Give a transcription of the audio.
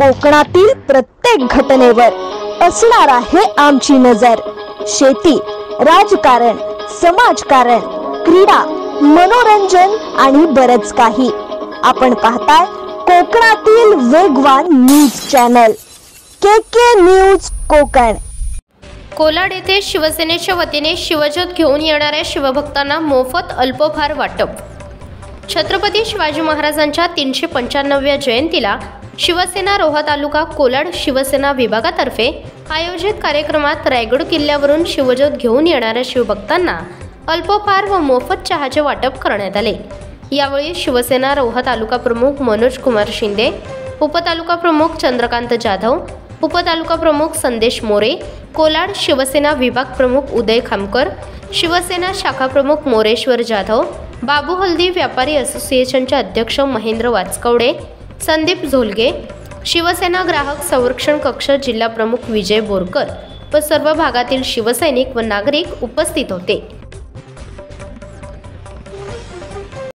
कोकणातील प्रत्येक घटनेवर असणार आहे आमची नजर। शेती, राजकारण, समाजकारण, क्रीडा, मनोरंजन आणि बरच काही। आपण पाहताय कोकणातील वेगवान न्यूज चॅनल के न्यूज कोकण। कोलाड येथे शिवसेनेच्या वतीने शिवज्योत घेऊन येणाऱ्या शिवभक्तांना मोफत अल्पोपहार वाटप। छत्रपती शिवाजी महाराजांच्या 395व्या जयंतीला शिवसेना रोहा तालुका कोलाड शिवसेना विभागातर्फे आयोजित कार्यक्रमात रायगड किल्ल्यावरून शिवज्योत घेऊन येणाऱ्या शिवभक्तांना अल्पोपहार व मोफत चहाचे वाटप करण्यात आले। यावेळी शिवसेना रोहा तालुका प्रमुख मनोज कुमार शिंदे, उपतालुका प्रमुख चंद्रकांत जाधव, उपतालुका प्रमुख संदेश मोरे, कोलाड शिवसेना विभाग प्रमुख उदय खामकर, शिवसेना शाखा प्रमुख मोरेश्वर जाधव, बाबू हल्दी व्यापारी असोसिएशनचे अध्यक्ष महेंद्र वाचकवडे, संदीप झोलगे, शिवसेना ग्राहक संरक्षण कक्ष जिल्हा प्रमुख विजय बोरकर व सर्व भागातील शिवसैनिक व नागरिक उपस्थित होते।